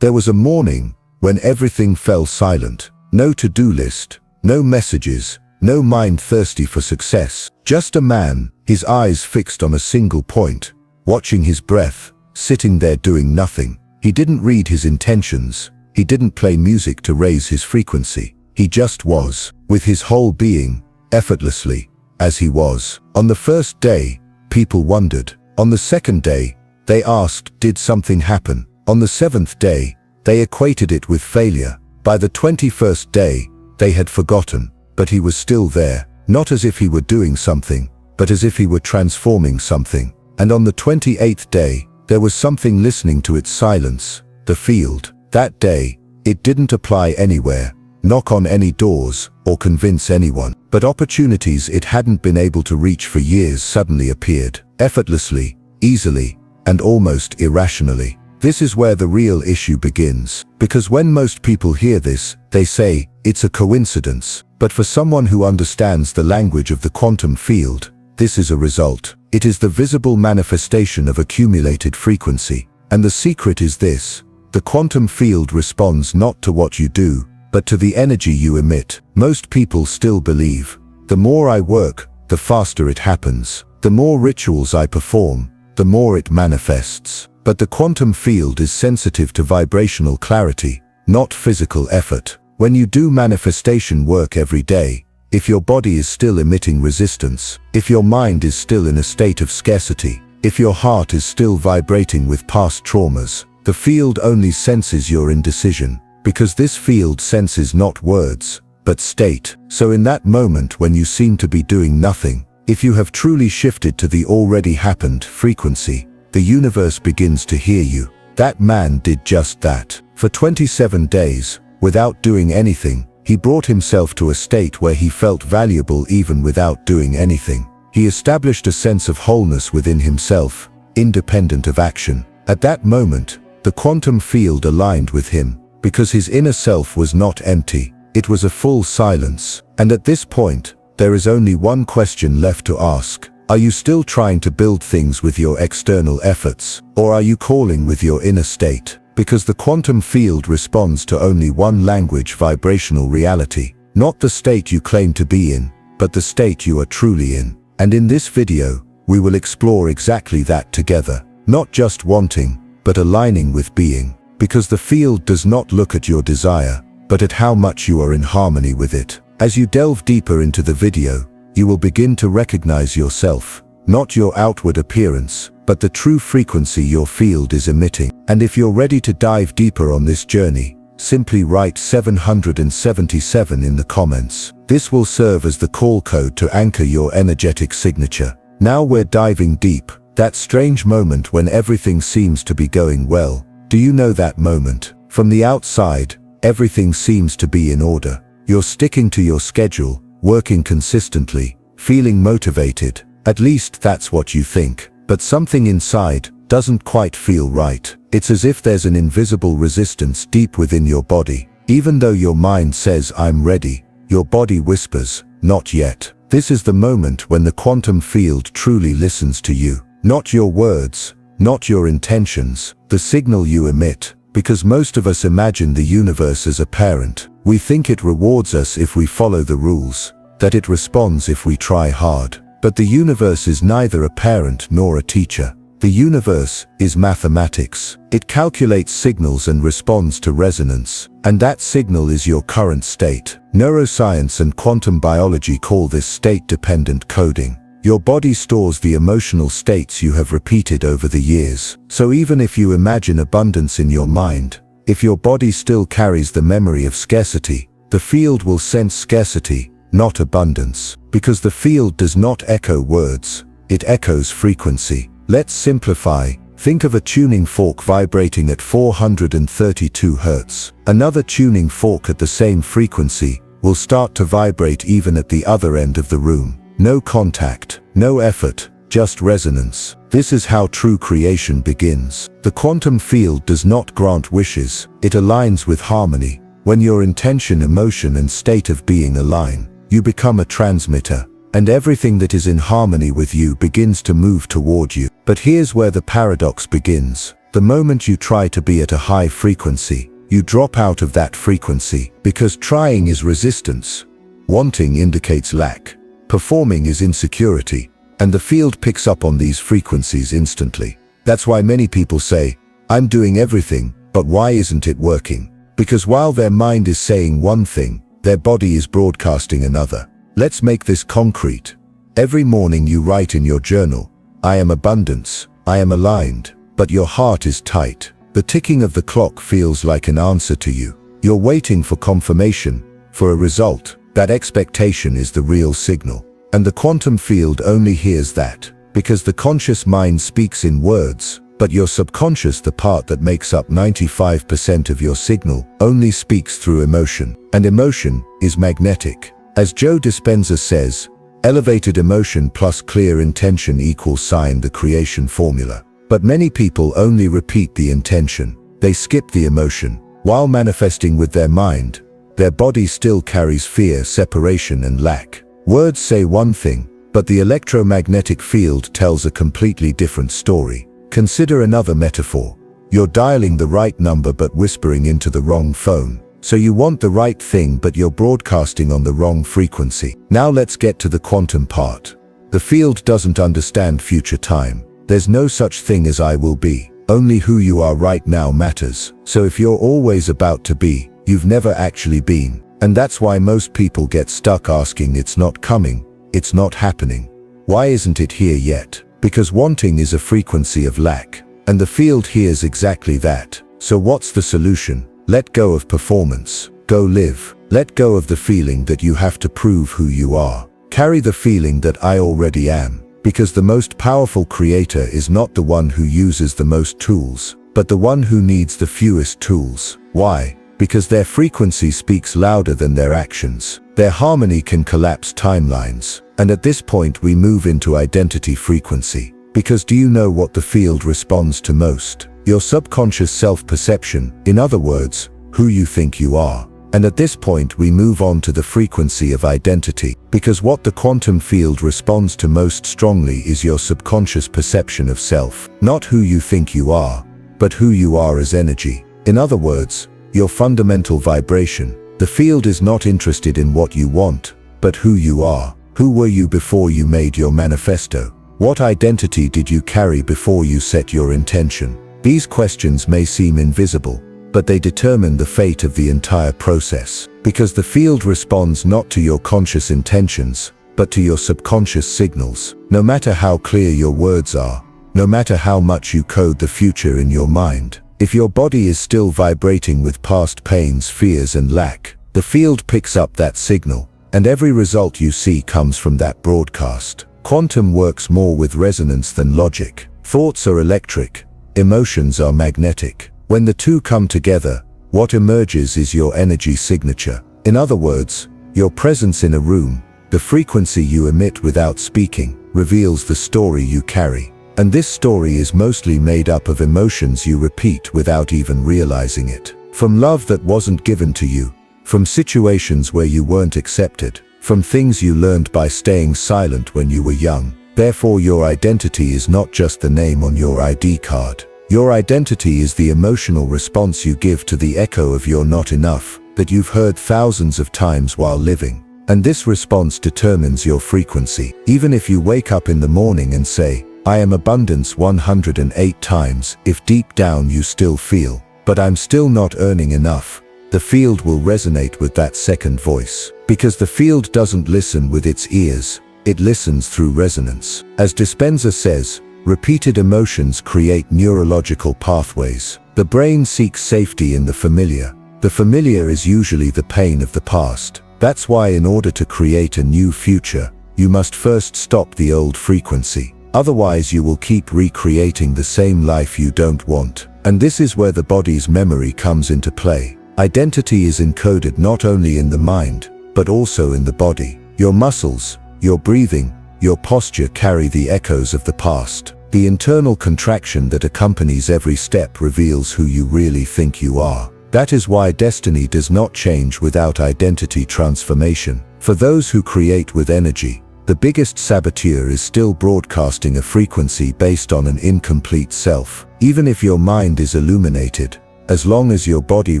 There was a morning when everything fell silent. No to-do list, no messages, no mind thirsty for success. Just a man, his eyes fixed on a single point, watching his breath, sitting there doing nothing. He didn't read his intentions. He didn't play music to raise his frequency. He just was, with his whole being, effortlessly, as he was. On the first day, people wondered. On the second day, they asked, did something happen? On the seventh day, they equated it with failure. By the 21st day, they had forgotten, but he was still there, not as if he were doing something, but as if he were transforming something. And on the 28th day, there was something listening to its silence, the field. That day, it didn't apply anywhere, knock on any doors, or convince anyone. But opportunities it hadn't been able to reach for years suddenly appeared, effortlessly, easily, and almost irrationally. This is where the real issue begins, because when most people hear this, they say, it's a coincidence. But for someone who understands the language of the quantum field, this is a result. It is the visible manifestation of accumulated frequency. And the secret is this: the quantum field responds not to what you do, but to the energy you emit. Most people still believe, the more I work, the faster it happens. The more rituals I perform, the more it manifests. But the quantum field is sensitive to vibrational clarity, not physical effort. When you do manifestation work every day, if your body is still emitting resistance, if your mind is still in a state of scarcity, if your heart is still vibrating with past traumas, the field only senses your indecision, because this field senses not words, but state. So in that moment when you seem to be doing nothing, if you have truly shifted to the already happened frequency, the universe begins to hear you. That man did just that. For 27 days, without doing anything, he brought himself to a state where he felt valuable even without doing anything. He established a sense of wholeness within himself, independent of action. At that moment, the quantum field aligned with him, because his inner self was not empty. It was a full silence. And at this point, there is only one question left to ask. Are you still trying to build things with your external efforts, or are you calling with your inner state? Because the quantum field responds to only one language: vibrational reality. Not the state you claim to be in, but the state you are truly in. And in this video, we will explore exactly that together. Not just wanting, but aligning with being. Because the field does not look at your desire, but at how much you are in harmony with it. As you delve deeper into the video, you will begin to recognize yourself, not your outward appearance, but the true frequency your field is emitting. And if you're ready to dive deeper on this journey, simply write 777 in the comments. This will serve as the call code to anchor your energetic signature. Now we're diving deep, that strange moment when everything seems to be going well. Do you know that moment? From the outside, everything seems to be in order. You're sticking to your schedule, working consistently, feeling motivated. At least that's what you think. But something inside doesn't quite feel right. It's as if there's an invisible resistance deep within your body. Even though your mind says, I'm ready, your body whispers, not yet. This is the moment when the quantum field truly listens to you. Not your words, not your intentions, the signal you emit. Because most of us imagine the universe as a parent. We think it rewards us if we follow the rules, that it responds if we try hard. But the universe is neither a parent nor a teacher. The universe is mathematics. It calculates signals and responds to resonance. And that signal is your current state. Neuroscience and quantum biology call this state-dependent coding. Your body stores the emotional states you have repeated over the years. So even if you imagine abundance in your mind, if your body still carries the memory of scarcity, the field will sense scarcity, not abundance. Because the field does not echo words, it echoes frequency. Let's simplify. Think of a tuning fork vibrating at 432 Hz. Another tuning fork at the same frequency will start to vibrate even at the other end of the room. No contact, no effort, just resonance. This is how true creation begins. The quantum field does not grant wishes, it aligns with harmony. When your intention, emotion, and state of being align, you become a transmitter, and everything that is in harmony with you begins to move toward you. But here's where the paradox begins. The moment you try to be at a high frequency, you drop out of that frequency, because trying is resistance. Wanting indicates lack. Performing is insecurity. And the field picks up on these frequencies instantly. That's why many people say, I'm doing everything, but why isn't it working? Because while their mind is saying one thing, their body is broadcasting another. Let's make this concrete. Every morning you write in your journal, I am abundance, I am aligned, but your heart is tight. The ticking of the clock feels like an answer to you. You're waiting for confirmation, for a result. That expectation is the real signal. And the quantum field only hears that, because the conscious mind speaks in words, but your subconscious, the part that makes up 95% of your signal, only speaks through emotion. And emotion is magnetic. As Joe Dispenza says, elevated emotion plus clear intention equals the creation formula. But many people only repeat the intention. They skip the emotion. While manifesting with their mind, their body still carries fear, separation, and lack. Words say one thing, but the electromagnetic field tells a completely different story. Consider another metaphor. You're dialing the right number but whispering into the wrong phone. So you want the right thing but you're broadcasting on the wrong frequency. Now let's get to the quantum part. The field doesn't understand future time. There's no such thing as I will be. Only who you are right now matters. So if you're always about to be, you've never actually been. And that's why most people get stuck asking, it's not coming, it's not happening. Why isn't it here yet? Because wanting is a frequency of lack. And the field hears exactly that. So what's the solution? Let go of performance. Go live. Let go of the feeling that you have to prove who you are. Carry the feeling that I already am. Because the most powerful creator is not the one who uses the most tools, but the one who needs the fewest tools. Why? Because their frequency speaks louder than their actions. Their harmony can collapse timelines. And at this point we move into identity frequency. Because do you know what the field responds to most? Your subconscious self-perception, in other words, who you think you are. And at this point we move on to the frequency of identity. Because what the quantum field responds to most strongly is your subconscious perception of self. Not who you think you are, but who you are as energy. In other words, your fundamental vibration. The field is not interested in what you want, but who you are. Who were you before you made your manifesto? What identity did you carry before you set your intention? These questions may seem invisible, but they determine the fate of the entire process. Because the field responds not to your conscious intentions, but to your subconscious signals. No matter how clear your words are, no matter how much you code the future in your mind, if your body is still vibrating with past pains, fears, and lack, the field picks up that signal, and every result you see comes from that broadcast. Quantum works more with resonance than logic. Thoughts are electric, emotions are magnetic. When the two come together, what emerges is your energy signature. In other words, your presence in a room, the frequency you emit without speaking, reveals the story you carry. And this story is mostly made up of emotions you repeat without even realizing it. From love that wasn't given to you, from situations where you weren't accepted, from things you learned by staying silent when you were young. Therefore, your identity is not just the name on your ID card. Your identity is the emotional response you give to the echo of "you're not enough" that you've heard thousands of times while living. And this response determines your frequency. Even if you wake up in the morning and say, I am abundance 108 times, if deep down you still feel, but I'm still not earning enough, the field will resonate with that second voice. Because the field doesn't listen with its ears, it listens through resonance. As Dispenza says, repeated emotions create neurological pathways. The brain seeks safety in the familiar. The familiar is usually the pain of the past. That's why in order to create a new future, you must first stop the old frequency. Otherwise you will keep recreating the same life you don't want. And this is where the body's memory comes into play. Identity is encoded not only in the mind, but also in the body. Your muscles, your breathing, your posture carry the echoes of the past. The internal contraction that accompanies every step reveals who you really think you are. That is why destiny does not change without identity transformation. For those who create with energy, The biggest saboteur is still broadcasting a frequency based on an incomplete self. Even if your mind is illuminated, as long as your body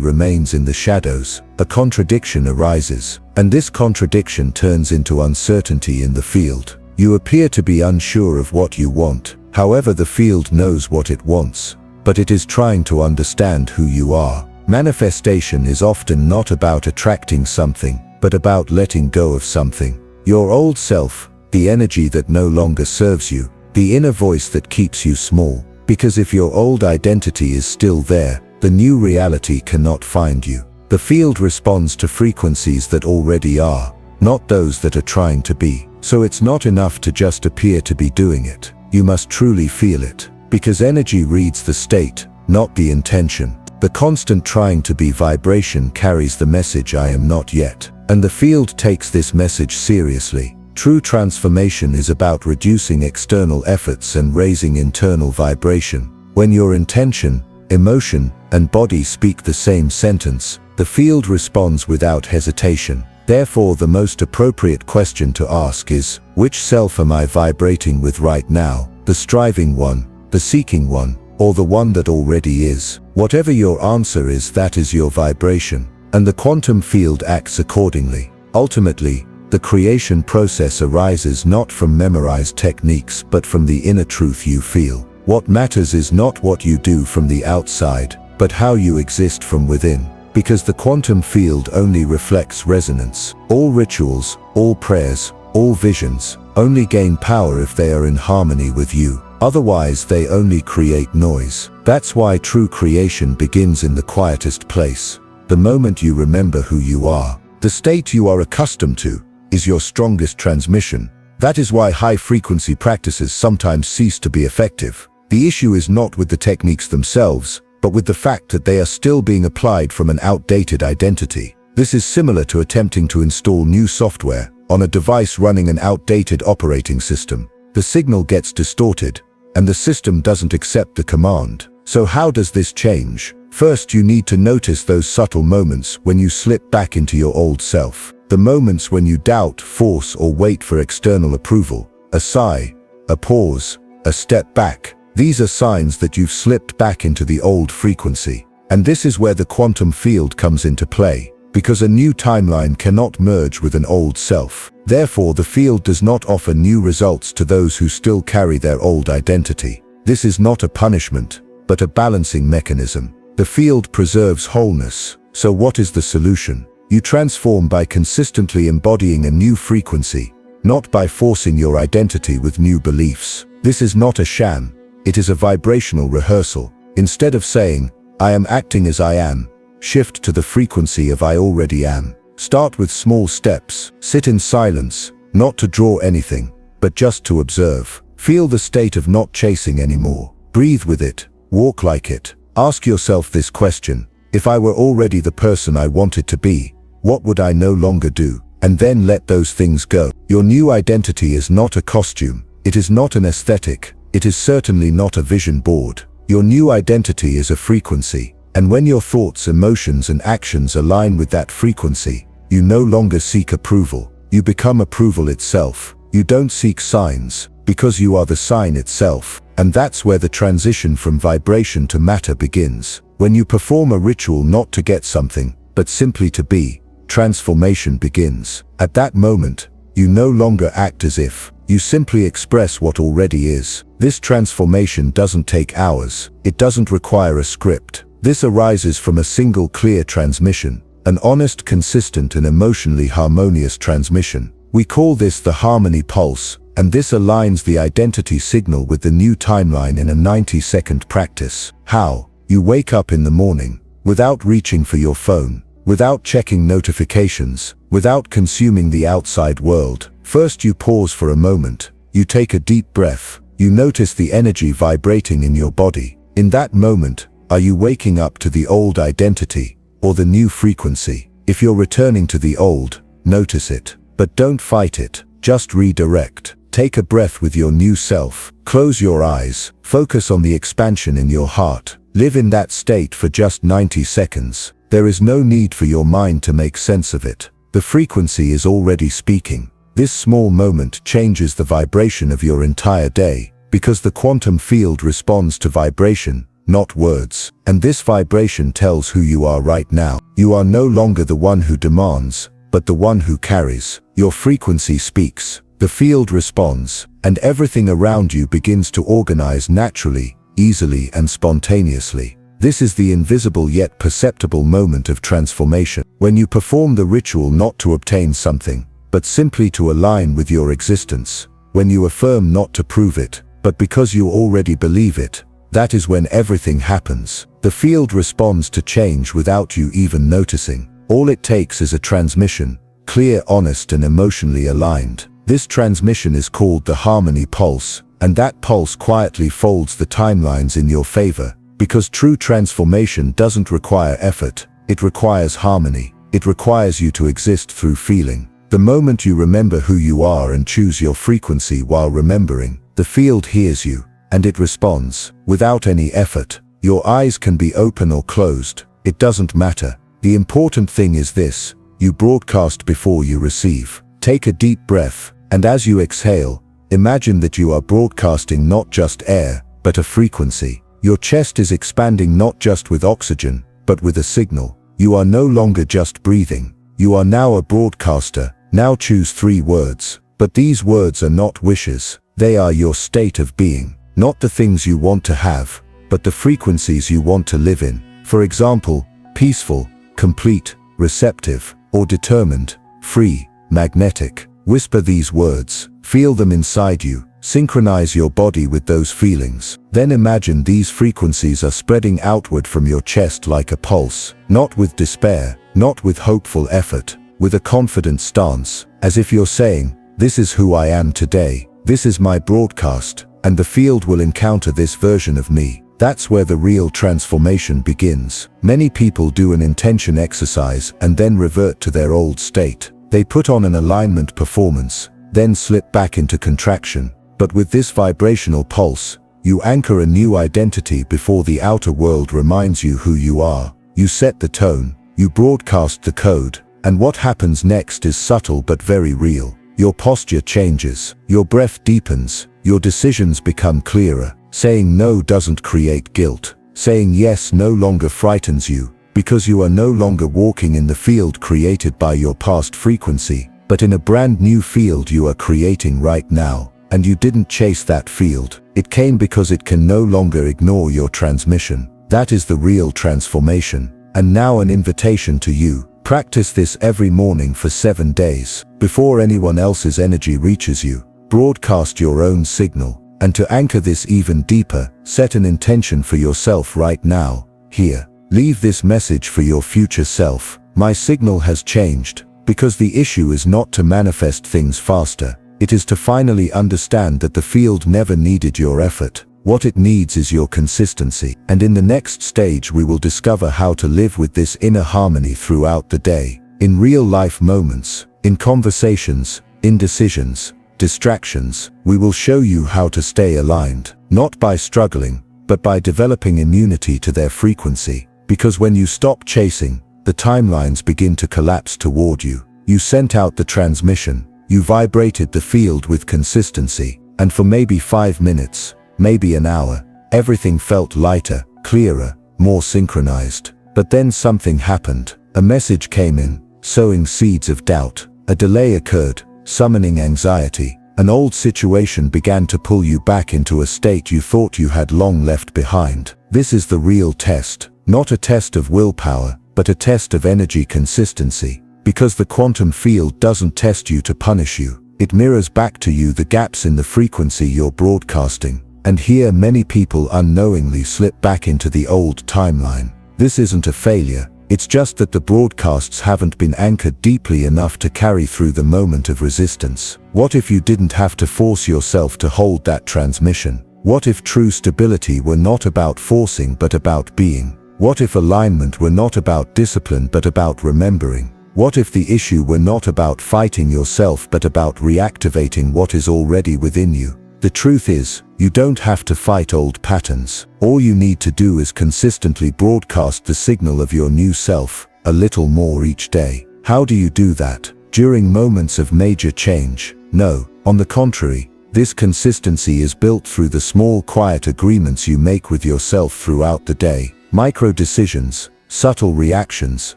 remains in the shadows, a contradiction arises, and this contradiction turns into uncertainty in the field. You appear to be unsure of what you want, however the field knows what it wants, but it is trying to understand who you are. Manifestation is often not about attracting something, but about letting go of something. Your old self, the energy that no longer serves you, the inner voice that keeps you small. Because if your old identity is still there, the new reality cannot find you. The field responds to frequencies that already are, not those that are trying to be. So it's not enough to just appear to be doing it. You must truly feel it. Because energy reads the state, not the intention. The constant trying to be vibration carries the message I am not yet. And the field takes this message seriously. True transformation is about reducing external efforts and raising internal vibration. When your intention, emotion, and body speak the same sentence, the field responds without hesitation. Therefore, the most appropriate question to ask is, which self am I vibrating with right now? The striving one, the seeking one, or the one that already is? Whatever your answer is, that is your vibration, and the quantum field acts accordingly. Ultimately, the creation process arises not from memorized techniques but from the inner truth you feel. What matters is not what you do from the outside, but how you exist from within. Because the quantum field only reflects resonance. All rituals, all prayers, all visions, only gain power if they are in harmony with you. Otherwise, they only create noise. That's why true creation begins in the quietest place. The moment you remember who you are. The state you are accustomed to is your strongest transmission. That is why high-frequency practices sometimes cease to be effective. The issue is not with the techniques themselves, but with the fact that they are still being applied from an outdated identity. This is similar to attempting to install new software on a device running an outdated operating system. The signal gets distorted, and the system doesn't accept the command. So how does this change? First, you need to notice those subtle moments when you slip back into your old self. The moments when you doubt, force, or wait for external approval. A sigh, a pause, a step back. These are signs that you've slipped back into the old frequency. And this is where the quantum field comes into play, because a new timeline cannot merge with an old self. Therefore, the field does not offer new results to those who still carry their old identity. This is not a punishment, but a balancing mechanism. The field preserves wholeness. So what is the solution? You transform by consistently embodying a new frequency, not by forcing your identity with new beliefs. This is not a sham. It is a vibrational rehearsal. Instead of saying, I am acting as I am, shift to the frequency of I already am. Start with small steps. Sit in silence, not to draw anything, but just to observe. Feel the state of not chasing anymore. Breathe with it. Walk like it. Ask yourself this question. If I were already the person I wanted to be, what would I no longer do? And then let those things go. Your new identity is not a costume. It is not an aesthetic. It is certainly not a vision board. Your new identity is a frequency. And when your thoughts, emotions, and actions align with that frequency, you no longer seek approval. You become approval itself. You don't seek signs, because you are the sign itself. And that's where the transition from vibration to matter begins. When you perform a ritual not to get something, but simply to be, transformation begins. At that moment, you no longer act as if. You simply express what already is. This transformation doesn't take hours. It doesn't require a script. This arises from a single clear transmission, an honest, consistent, and emotionally harmonious transmission. We call this the harmony pulse, and this aligns the identity signal with the new timeline in a 90-second practice. How? You wake up in the morning, without reaching for your phone, without checking notifications, without consuming the outside world. First, you pause for a moment. You take a deep breath. You notice the energy vibrating in your body. In that moment, are you waking up to the old identity or the new frequency? If you're returning to the old, notice it. But don't fight it. Just redirect. Take a breath with your new self. Close your eyes. Focus on the expansion in your heart. Live in that state for just 90 seconds. There is no need for your mind to make sense of it. The frequency is already speaking. This small moment changes the vibration of your entire day, because the quantum field responds to vibration, not words. And this vibration tells who you are right now. You are no longer the one who demands, but the one who carries. Your frequency speaks, the field responds, and everything around you begins to organize naturally, easily and spontaneously. This is the invisible yet perceptible moment of transformation. When you perform the ritual not to obtain something, but simply to align with your existence. When you affirm not to prove it, but because you already believe it, that is when everything happens. The field responds to change without you even noticing. All it takes is a transmission, clear, honest and emotionally aligned. This transmission is called the harmony pulse, and that pulse quietly folds the timelines in your favor. Because true transformation doesn't require effort, it requires harmony. It requires you to exist through feeling. The moment you remember who you are and choose your frequency while remembering, the field hears you, and it responds, without any effort. Your eyes can be open or closed, it doesn't matter. The important thing is this: you broadcast before you receive. Take a deep breath, and as you exhale, imagine that you are broadcasting not just air, but a frequency. Your chest is expanding not just with oxygen, but with a signal. You are no longer just breathing. You are now a broadcaster. Now choose 3 words. But these words are not wishes. They are your state of being. Not the things you want to have, but the frequencies you want to live in. For example, peaceful, complete, receptive, or determined, free, magnetic. Whisper these words. Feel them inside you. Synchronize your body with those feelings. Then imagine these frequencies are spreading outward from your chest like a pulse, not with despair, not with hopeful effort, with a confident stance, as if you're saying, "This is who I am today. This is my broadcast, and the field will encounter this version of me." That's where the real transformation begins. Many people do an intention exercise and then revert to their old state. They put on an alignment performance, then slip back into contraction. But with this vibrational pulse, you anchor a new identity before the outer world reminds you who you are. You set the tone, you broadcast the code, and what happens next is subtle but very real. Your posture changes, your breath deepens, your decisions become clearer. Saying no doesn't create guilt. Saying yes no longer frightens you, because you are no longer walking in the field created by your past frequency, but in a brand new field you are creating right now. And you didn't chase that field. It came because it can no longer ignore your transmission. That is the real transformation. And now an invitation to you. Practice this every morning for 7 days. Before anyone else's energy reaches you, broadcast your own signal. And to anchor this even deeper, set an intention for yourself right now. Here, leave this message for your future self. My signal has changed, because the issue is not to manifest things faster. It is to finally understand that the field never needed your effort. What it needs is your consistency. And in the next stage we will discover how to live with this inner harmony throughout the day. In real-life moments, in conversations, in decisions, distractions, we will show you how to stay aligned. Not by struggling, but by developing immunity to their frequency. Because when you stop chasing, the timelines begin to collapse toward you. You sent out the transmission. You vibrated the field with consistency, and for maybe 5 minutes, maybe an hour, everything felt lighter, clearer, more synchronized. But then something happened. A message came in, sowing seeds of doubt. A delay occurred, summoning anxiety. An old situation began to pull you back into a state you thought you had long left behind. This is the real test, not a test of willpower, but a test of energy consistency. Because the quantum field doesn't test you to punish you. It mirrors back to you the gaps in the frequency you're broadcasting. And here many people unknowingly slip back into the old timeline. This isn't a failure. It's just that the broadcasts haven't been anchored deeply enough to carry through the moment of resistance. What if you didn't have to force yourself to hold that transmission? What if true stability were not about forcing but about being? What if alignment were not about discipline but about remembering? What if the issue were not about fighting yourself but about reactivating what is already within you? The truth is, you don't have to fight old patterns. All you need to do is consistently broadcast the signal of your new self, a little more each day. How do you do that? during moments of major change. No, on the contrary, this consistency is built through the small quiet agreements you make with yourself throughout the day. Micro decisions, subtle reactions,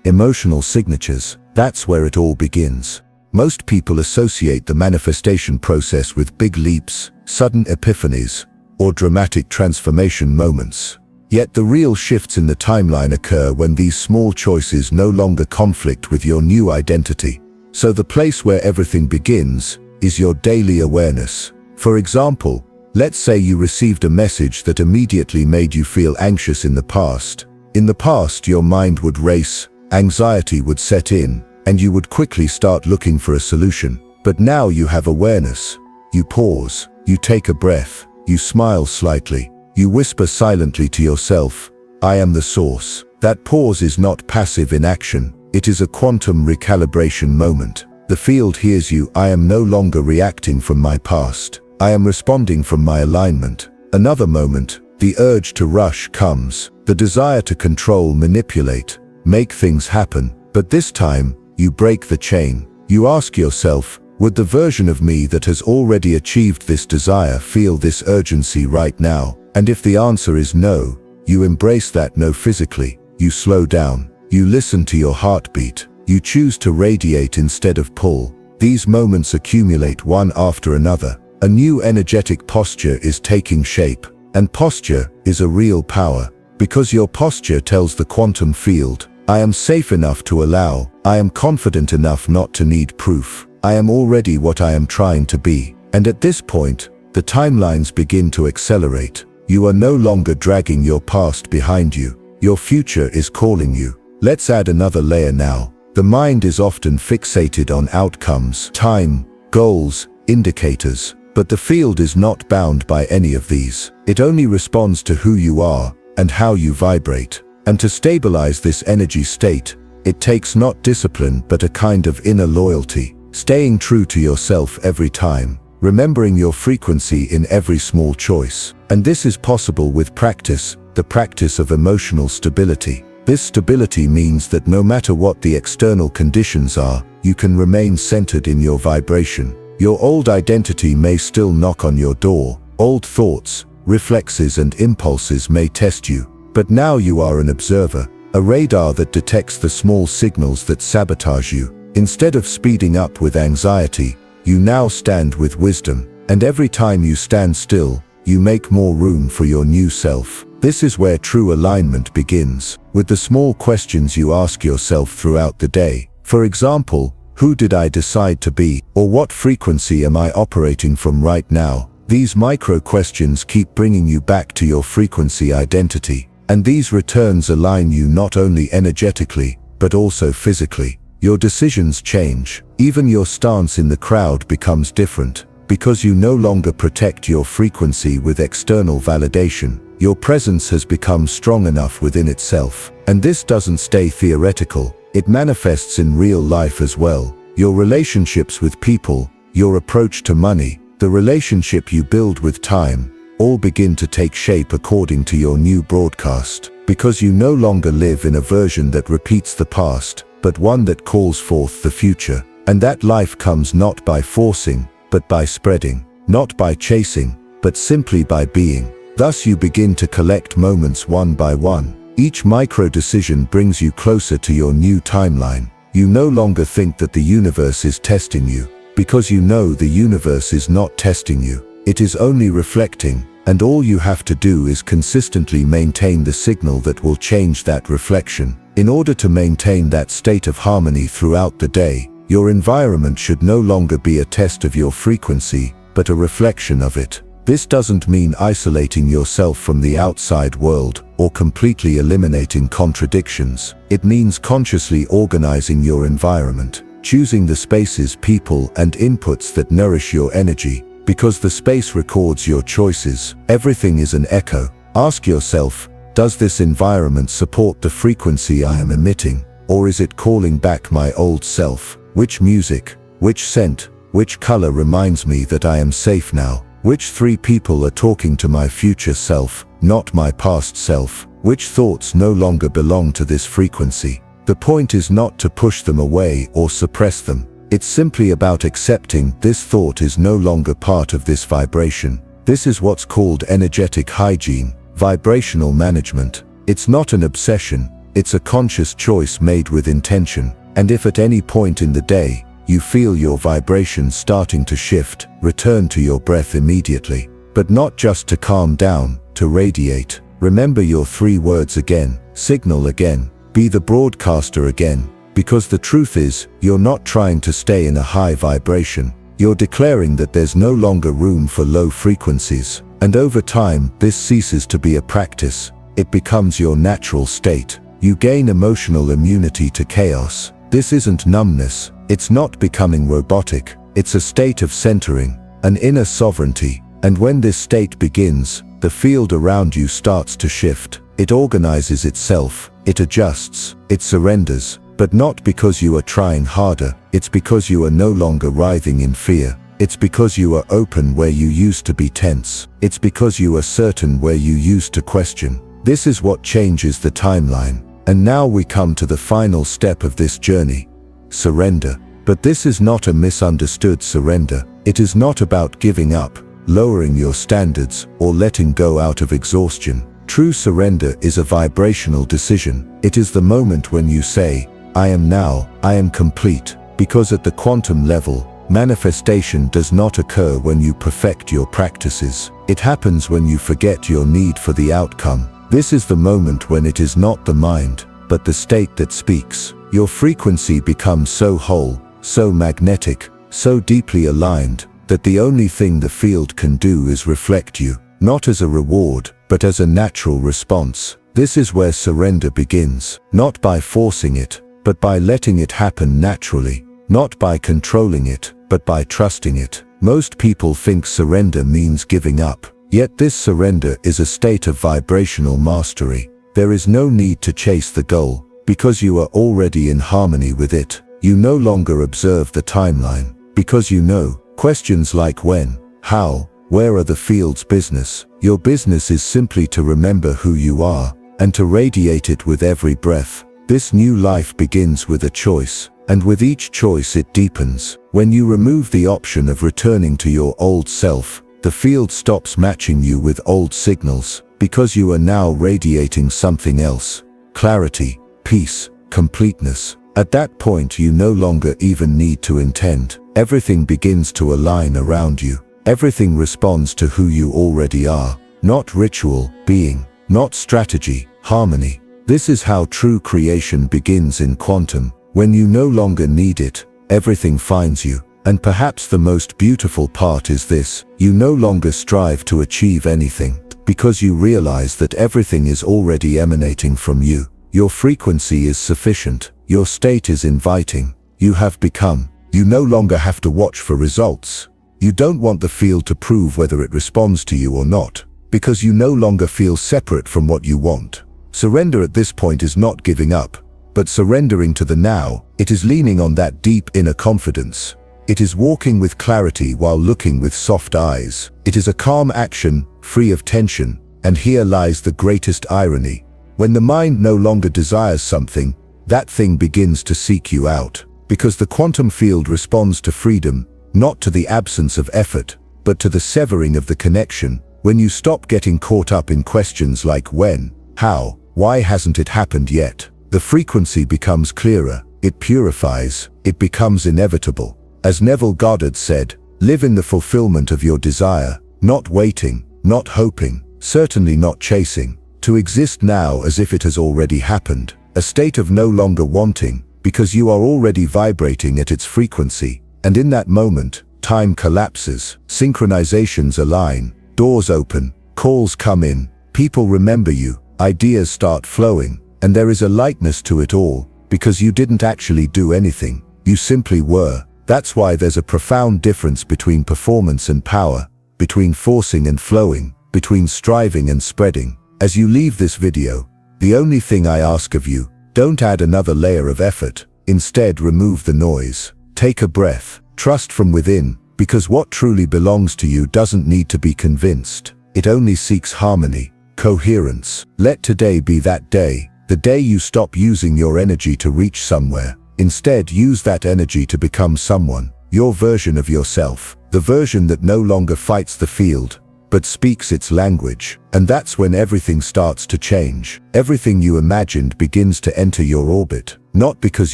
emotional signatures, that's where it all begins. Most people associate the manifestation process with big leaps, sudden epiphanies, or dramatic transformation moments. Yet the real shifts in the timeline occur when these small choices no longer conflict with your new identity. So the place where everything begins is your daily awareness. For example, let's say you received a message that immediately made you feel anxious in the past. In the past, your mind would race, anxiety would set in, and you would quickly start looking for a solution. But now you have awareness. You pause, you take a breath, you smile slightly, you whisper silently to yourself, "I am the source." That pause is not passive inaction, it is a quantum recalibration moment. The field hears you. I am no longer reacting from my past. I am responding from my alignment. Another moment, the urge to rush comes, the desire to control, manipulate, make things happen. But this time, you break the chain. You ask yourself, would the version of me that has already achieved this desire feel this urgency right now? And if the answer is no, you embrace that no physically. You slow down. You listen to your heartbeat. You choose to radiate instead of pull. These moments accumulate one after another. A new energetic posture is taking shape. And posture is a real power. Because your posture tells the quantum field, I am safe enough to allow. I am confident enough not to need proof. I am already what I am trying to be. And at this point, the timelines begin to accelerate. You are no longer dragging your past behind you. Your future is calling you. Let's add another layer now. The mind is often fixated on outcomes, time, goals, indicators, but the field is not bound by any of these. It only responds to who you are and how you vibrate. And to stabilize this energy state, it takes not discipline but a kind of inner loyalty, staying true to yourself every time, remembering your frequency in every small choice. And this is possible with practice, the practice of emotional stability. This stability means that no matter what the external conditions are, you can remain centered in your vibration. Your old identity may still knock on your door. Old thoughts, reflexes and impulses may test you. But now you are an observer, a radar that detects the small signals that sabotage you. Instead of speeding up with anxiety, you now stand with wisdom. And every time you stand still, you make more room for your new self. This is where true alignment begins, with the small questions you ask yourself throughout the day. For example, who did I decide to be? Or what frequency am I operating from right now? These micro questions keep bringing you back to your frequency identity. And these returns align you not only energetically, but also physically. Your decisions change. Even your stance in the crowd becomes different. Because you no longer protect your frequency with external validation. Your presence has become strong enough within itself. And this doesn't stay theoretical. It manifests in real life as well. Your relationships with people, your approach to money, the relationship you build with time, all begin to take shape according to your new broadcast. Because you no longer live in a version that repeats the past, but one that calls forth the future. And that life comes not by forcing, but by spreading. Not by chasing, but simply by being. Thus you begin to collect moments one by one. Each micro decision brings you closer to your new timeline. You no longer think that the universe is testing you, because you know the universe is not testing you. It is only reflecting, and all you have to do is consistently maintain the signal that will change that reflection. In order to maintain that state of harmony throughout the day, your environment should no longer be a test of your frequency, but a reflection of it. This doesn't mean isolating yourself from the outside world or completely eliminating contradictions. It means consciously organizing your environment, choosing the spaces, people, and inputs that nourish your energy. Because the space records your choices, everything is an echo. Ask yourself, does this environment support the frequency I am emitting? Or is it calling back my old self? Which music, which scent, which color reminds me that I am safe now? Which 3 people are talking to my future self, not my past self? Which thoughts no longer belong to this frequency? The point is not to push them away or suppress them. It's simply about accepting this thought is no longer part of this vibration. This is what's called energetic hygiene, vibrational management. It's not an obsession, it's a conscious choice made with intention. And if at any point in the day, you feel your vibration starting to shift, return to your breath immediately. But not just to calm down, to radiate. Remember your 3 words again, signal again, be the broadcaster again. Because the truth is, you're not trying to stay in a high vibration. You're declaring that there's no longer room for low frequencies. And over time, this ceases to be a practice. It becomes your natural state. You gain emotional immunity to chaos. This isn't numbness. It's not becoming robotic. It's a state of centering, an inner sovereignty. And when this state begins, the field around you starts to shift. It organizes itself. It adjusts. It surrenders. But not because you are trying harder. It's because you are no longer writhing in fear. It's because you are open where you used to be tense. It's because you are certain where you used to question. This is what changes the timeline. And now we come to the final step of this journey. Surrender. But this is not a misunderstood surrender. It is not about giving up, lowering your standards, or letting go out of exhaustion. True surrender is a vibrational decision. It is the moment when you say, I am now, I am complete. Because at the quantum level, manifestation does not occur when you perfect your practices. It happens when you forget your need for the outcome. This is the moment when it is not the mind, but the state that speaks. Your frequency becomes so whole, so magnetic, so deeply aligned, that the only thing the field can do is reflect you, not as a reward, but as a natural response. This is where surrender begins, not by forcing it, but by letting it happen naturally, not by controlling it, but by trusting it. Most people think surrender means giving up. Yet this surrender is a state of vibrational mastery. There is no need to chase the goal, because you are already in harmony with it. You no longer observe the timeline, because you know, questions like when, how, where are the field's business. Your business is simply to remember who you are, and to radiate it with every breath. This new life begins with a choice, and with each choice it deepens. When you remove the option of returning to your old self, the field stops matching you with old signals, because you are now radiating something else. Clarity, peace, completeness. At that point you no longer even need to intend. Everything begins to align around you. Everything responds to who you already are. Not ritual, being. Not strategy, harmony. This is how true creation begins in quantum. When you no longer need it, everything finds you. And perhaps the most beautiful part is this: you no longer strive to achieve anything, because you realize that everything is already emanating from you. Your frequency is sufficient, your state is inviting, you have become. You no longer have to watch for results. You don't want the field to prove whether it responds to you or not, because you no longer feel separate from what you want. Surrender at this point is not giving up, but surrendering to the now. It is leaning on that deep inner confidence. It is walking with clarity while looking with soft eyes. It is a calm action, free of tension. And here lies the greatest irony. When the mind no longer desires something, that thing begins to seek you out. Because the quantum field responds to freedom, not to the absence of effort, but to the severing of the connection. When you stop getting caught up in questions like when, how, why hasn't it happened yet, the frequency becomes clearer, it purifies, it becomes inevitable. As Neville Goddard said, live in the fulfillment of your desire, not waiting, not hoping, certainly not chasing. To exist now as if it has already happened, a state of no longer wanting, because you are already vibrating at its frequency. And in that moment, time collapses, synchronizations align, doors open, calls come in, people remember you, ideas start flowing, and there is a lightness to it all, because you didn't actually do anything, you simply were. That's why there's a profound difference between performance and power, between forcing and flowing, between striving and spreading. As you leave this video, the only thing I ask of you, don't add another layer of effort. Instead, remove the noise. Take a breath. Trust from within, because what truly belongs to you doesn't need to be convinced. It only seeks harmony, coherence. Let today be that day, the day you stop using your energy to reach somewhere, Instead, use that energy to become someone, your version of yourself, the version that no longer fights the field, but speaks its language. And that's when everything starts to change. Everything you imagined begins to enter your orbit, not because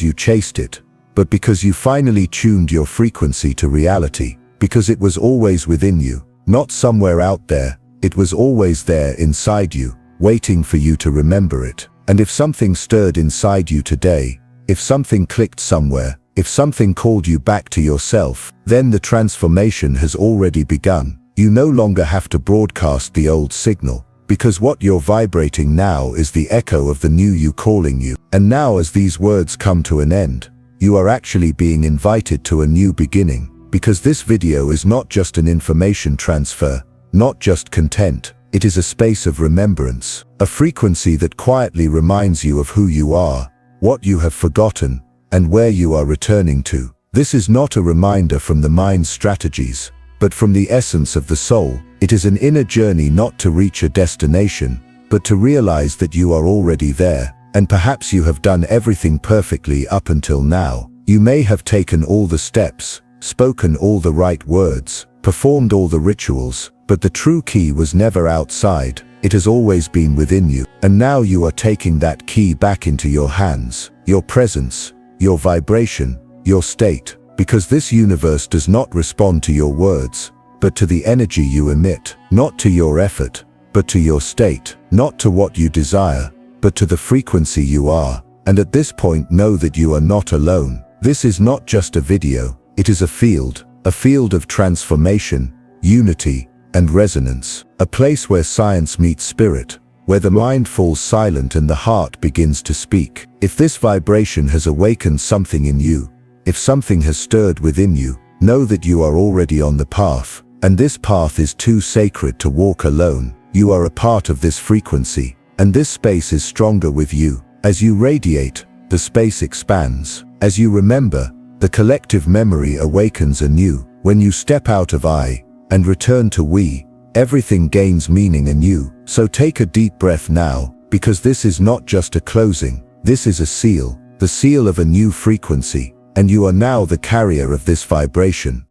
you chased it, but because you finally tuned your frequency to reality, because it was always within you, not somewhere out there. It was always there inside you, waiting for you to remember it. And if something stirred inside you today, if something clicked somewhere, if something called you back to yourself, then the transformation has already begun. You no longer have to broadcast the old signal, because what you're vibrating now is the echo of the new you calling you. And now, as these words come to an end, you are actually being invited to a new beginning, because this video is not just an information transfer, not just content. It is a space of remembrance, a frequency that quietly reminds you of who you are, what you have forgotten, and where you are returning to. This is not a reminder from the mind's strategies, but from the essence of the soul. It is an inner journey, not to reach a destination, but to realize that you are already there. And perhaps you have done everything perfectly up until now. You may have taken all the steps, spoken all the right words, performed all the rituals, but the true key was never outside. It has always been within you. And now you are taking that key back into your hands, your presence, your vibration, your state, because this universe does not respond to your words, but to the energy you emit, not to your effort, but to your state, not to what you desire, but to the frequency you are. And at this point, know that you are not alone. This is not just a video, it is a field of transformation, unity, and resonance, a place where science meets spirit, where the mind falls silent and the heart begins to speak. If this vibration has awakened something in you, if something has stirred within you, know that you are already on the path, and this path is too sacred to walk alone. You are a part of this frequency, and this space is stronger with you. As you radiate, the space expands. As you remember, the collective memory awakens anew. When you step out of I and return to we, everything gains meaning anew. So take a deep breath now, because this is not just a closing, this is a seal, the seal of a new frequency, and you are now the carrier of this vibration.